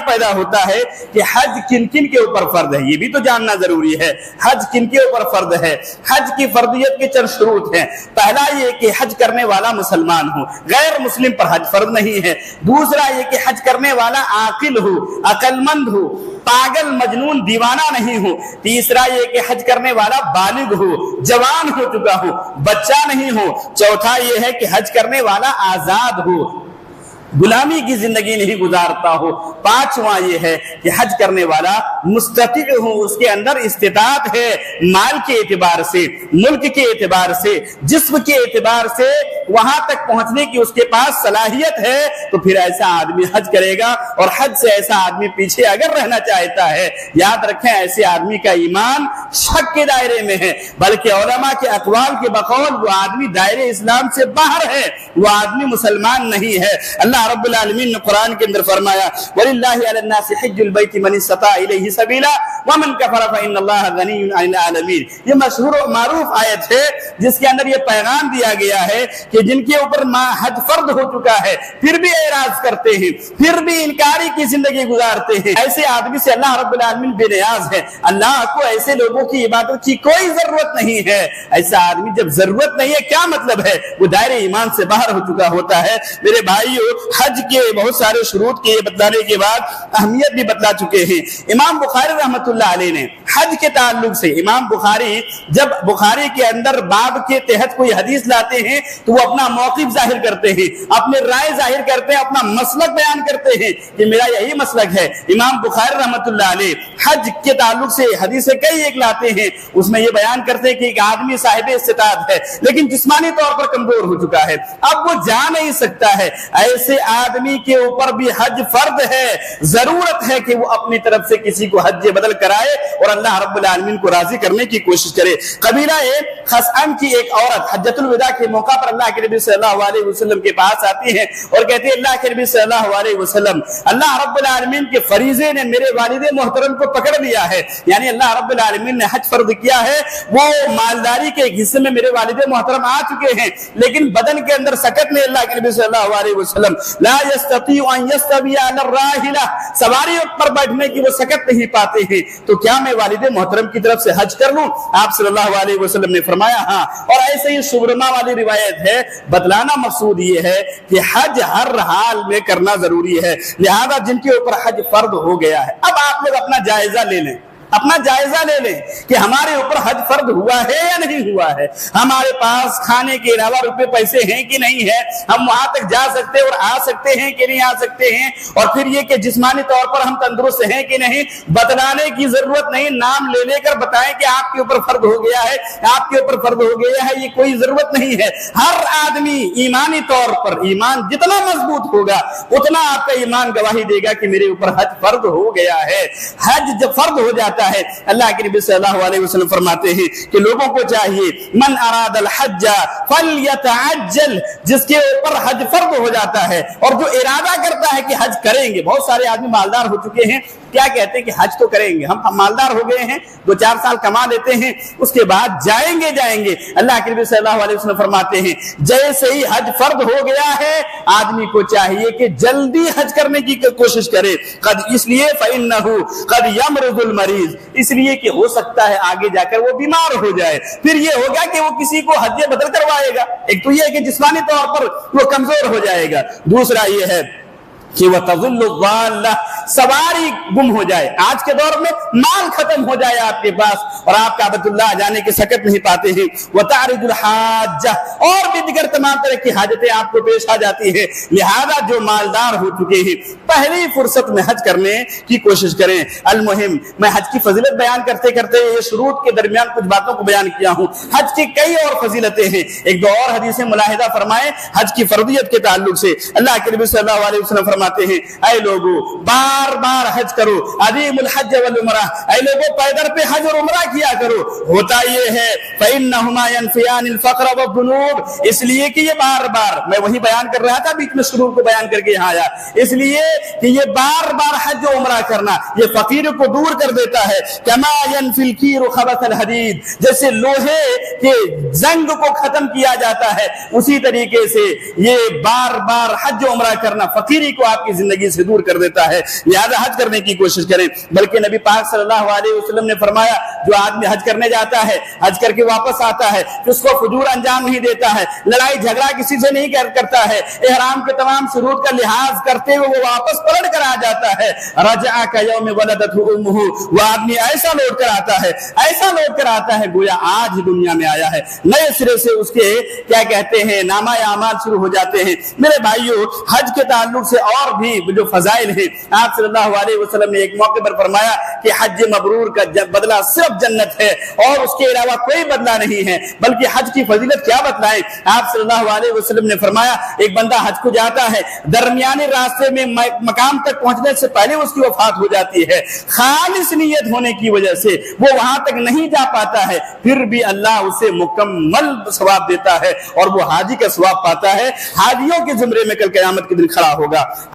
پیدا ہوتا ہے کہ حج کن کن کے اوپر فرض ہے، یہ بھی تو جاننا ضروری ہے۔ حج کن کے اوپر فرض ہے؟ حج کی فرضیت کے چند شروط ہیں۔ پہلا یہ کہ حج کرنے والا مسلمان ہو، غیر مسلم پر حج فرض نہیں ہے۔ دوسرا یہ کہ حج کرنے والا عاقل ہو، عقل مند ہو، پاگل مجنون دیوانہ نہیں ہو۔ تیسرا یہ کہ حج کرنے والا بالغ ہو، جوان ہو چکا ہو، بچہ نہیں ہو۔ چوتھا یہ ہے کہ حج کرنے والا آزاد ہو، غلامی کی زندگی نہیں گزارتا ہو۔ پانچواں یہ ہے کہ حج کرنے والا مستطیع ہو، اس کے اندر استطاعت ہے، مال کے اعتبار سے، ملک کے اعتبار سے، جسم کے اعتبار سے وہاں تک پہنچنے کی اس کے پاس صلاحیت ہے، تو پھر ایسا آدمی حج کرے گا۔ اور حج سے ایسا آدمی پیچھے اگر رہنا چاہتا ہے، یاد رکھیں ایسے آدمی کا ایمان شک کے دائرے میں ہے، بلکہ علماء کے اقوال کے بقول وہ آدمی دائرے اسلام سے باہر ہے، وہ آدمی مسلمان نہیں ہے۔ اللہ رب العالمین نے قرآن کے اندر فرمایا وَلِلَّهِ عَلَى النَّاسِ حِجُّ الْبَيْتِ مَنِ اسْتَطَاعَ إِلَيْهِ سَبِيلًا وَمَنْ كَفَرَ فَإِنَّ اللَّهَ غَنِيٌّ عَنِ الْعَالَمِينَ۔ یہ مشہور و معروف آیت ہے جس کے اندر یہ پیغام دیا گیا ہے کہ جن کے اوپر حج فرض ہو چکا ہے پھر بھی اعراض کرتے ہیں، پھر بھی انکاری کی زندگی گزارتے ہیں، ایسے آدمی سے اللہ رب العالمین بے نیاز ہے۔ اللہ کو ایسے لوگوں کی عبادت کی کوئی ضرورت نہیں ہے۔ ایسا آدمی جب ضرورت نہیں ہے کیا مطلب ہے؟ وہ دائرے ایمان سے باہر ہو چکا ہوتا ہے۔ میرے بھائیو، حج کے بہت سارے شروط کے بتلانے کے بعد اہمیت بھی بتلا چکے ہیں۔ امام بخاری رحمۃ اللہ علیہ نے حج کے تعلق سے، امام بخاری جب بخاری کے اندر باب کے تحت کوئی حدیث لاتے ہیں تو وہ اپنا موقف ظاہر کرتے ہیں، اپنے رائے ظاہر کرتے ہیں، اپنا مسلک بیان کرتے ہیں کہ میرا یہی مسلک ہے۔ امام بخاری رحمۃ اللہ علیہ حج کے تعلق سے حدیثیں کئی ایک لاتے ہیں، اس میں یہ بیان کرتے ہیں کہ ایک آدمی صاحب استطاعت ہے لیکن جسمانی طور پر کمزور ہو چکا ہے، اب وہ جا نہیں سکتا ہے، ایسے آدمی کے اوپر بھی حج فرض ہے، ضرورت ہے کہ وہ اپنی طرف سے کسی کو حج بدل کرائے اور اللہ رب العالمین کو راضی کرنے کی کوشش کرے۔ قبیلہ خثعم کی ایک عورت حجۃ الوداع کے موقع پر اللہ کے نبی صلی اللہ علیہ وسلم کے پاس آتی ہے اور کہتی ہے اللہ کے نبی صلی اللہ علیہ وسلم، اللہ رب العالمین کے فریضے نے میرے والد محترم کو پکڑ لیا ہے، یعنی اللہ رب العالمین نے حج فرض کیا ہے، وہ مالداری کے ایک حصے میں میرے والد محترم آ چکے ہیں لیکن بدن کے اندر سکت میں اللہ کے نبی صلی اللہ علیہ وسلم لا يستطيع ان يستوي على الراحلہ، سواری پر بیٹھنے کی وہ سکت نہیں پاتے ہیں، تو کیا میں والد محترم کی طرف سے حج کر لوں؟ آپ صلی اللہ علیہ وسلم نے فرمایا ہاں۔ اور ایسے ہی شبرما والی روایت ہے، بتلانا مقصود یہ ہے کہ حج ہر حال میں کرنا ضروری ہے، لہذا جن کے اوپر حج فرض ہو گیا ہے، اب آپ لوگ اپنا جائزہ لے لیں، اپنا جائزہ لے لیں کہ ہمارے اوپر حج فرض ہوا ہے یا نہیں ہوا ہے، ہمارے پاس کھانے کے علاوہ روپے پیسے ہیں کہ نہیں ہے، ہم وہاں تک جا سکتے اور آ سکتے ہیں کہ نہیں آ سکتے ہیں، اور پھر یہ کہ جسمانی طور پر ہم تندرست ہیں کہ نہیں، بتلانے کی ضرورت نہیں، نام لے لے کر بتائیں کہ آپ کے اوپر فرض ہو گیا ہے، آپ کے اوپر فرض ہو گیا ہے، یہ کوئی ضرورت نہیں ہے۔ ہر آدمی ایمانی طور پر، ایمان جتنا مضبوط ہوگا اتنا آپ کا ایمان گواہی دے گا کہ میرے اوپر حج فرض ہو گیا ہے۔ حج جب فرض ہو جاتا ہے، اللہ کے نبی صلی اللہ علیہ وسلم فرماتے ہیں کہ لوگوں کو چاہیے من اراد الحج فلیتعجل، جس کے اوپر حج فرض ہو جاتا ہے اور جو ارادہ کرتا ہے کہ حج کریں گے، بہت سارے آدمی مالدار ہو چکے ہیں، کیا کہتے ہیں کہ حج تو کریں گے، ہم مالدار ہو گئے ہیں، 2-4 سال کما لیتے ہیں، اس کے بعد جائیں گے۔ اللہ کے نبی صلی اللہ علیہ وسلم فرماتے ہیں جیسے ہی حج فرض ہو گیا ہے آدمی کو چاہیے کہ جلدی حج کرنے کی کوشش کرے، اس لیے فَإِنَّهُ قَدْ يَمْرِضُ الْمَرِيضُ، اس لیے کہ ہو سکتا ہے آگے جا کر وہ بیمار ہو جائے، پھر یہ ہوگا کہ وہ کسی کو حج بدل کروائے گا۔ ایک تو یہ ہے کہ جسمانی طور پر وہ کمزور ہو جائے گا، دوسرا یہ ہے کہ وہ تظل الضالہ، سواری گم ہو جائے، آج کے دور میں مال ختم ہو جائے آپ کے پاس اور آپ کعبۃ اللہ جانے کے سکت نہیں پاتے ہیں، وتعرض الحاجہ، اور بھی دیگر تمام طرح کی حاجتیں آپ کو پیش آ جاتی ہیں، لہذا جو مالدار ہو چکے ہیں پہلی فرصت میں حج کرنے کی کوشش کریں۔ المہم، میں حج کی فضیلت بیان کرتے کرتے یہ شروط کے درمیان کچھ باتوں کو بیان کیا ہوں، حج کی کئی اور فضیلتیں ہیں، ایک دو اور حدیثیں ملاحظہ فرمائیں حج کی فرضیت کے تعلق سے۔ اللہ کے نبی صلی اللہ علیہ وسلم فرماتے ہیں اے لوگو بار بار حج کرو، عظیم الحج والعمرہ، اے لوگو پیدر پہ حج اور عمرہ کیا کرو۔ ہوتا یہ ہے فإنہما ينفیان الفقر والذنوب، اس لیے کہ یہ بار بار، میں وہی بیان کر رہا تھا بیچ میں شروع کو بیان کر کے یہاں آیا، اس لیے کہ یہ بار بار حج و عمرہ کرنا یہ فقیر کو دور کر دیتا ہے۔ کما ينفی الکیر خبث الحدید، جیسے لوہے کے زنگ کو ختم کیا جاتا ہے اسی طریقے سے یہ بار بار حج و عمرہ کرنا فقیری کو آپ کی زندگی سے دور کر دیتا ہے. لہذا حج کرنے کی کوشش کریں. بلکہ نبی پاک صلی اللہ علیہ وسلم نے فرمایا جو آدمی حج کرنے جاتا ہے, حج کر کے واپس آتا ہے, اس کو فجور انجام نہیں دیتا ہے, لڑائی جھگڑا کسی سے نہیں کرتا ہے, احرام کے تمام شروط کا لحاظ کرتے ہوئے وہ واپس پلٹ کر آ جاتا ہے, رجع کیوم ولدتہ امہ, وہ آدمی ایسا لوٹ کر آتا ہے, ایسا لوٹ کر آتا ہے گویا آج ہی دنیا میں آیا ہے. نئے سرے سے اس کے کیا کہتے ہیں نامہ اعمال شروع ہو جاتے ہیں. میرے بھائیو, حج کے تعلق سے اور بھی جو فضائل ہیں, آپ صلی اللہ علیہ وسلم نے ایک موقع پر فرمایا کہ حج مبرور کا بدلہ صرف جنت ہے اور اس کے علاوہ کوئی بدلہ نہیں ہے. بلکہ حج کی فضیلت کیا بتلائیں, آپ صلی اللہ علیہ وسلم نے فرمایا ایک بندہ حج کو جاتا ہے, درمیانے راستے میں مقام تک پہنچنے سے پہلے اس کی وفات ہو جاتی ہے, خالص نیت ہونے کی وجہ سے وہ وہاں تک نہیں جا پاتا ہے, پھر بھی اللہ اسے مکمل ثواب دیتا ہے اور وہ حاجی کا ثواب پاتا ہے, حاجیوں کے زمرے میں کل قیامت کے دن کھڑا ہوگا.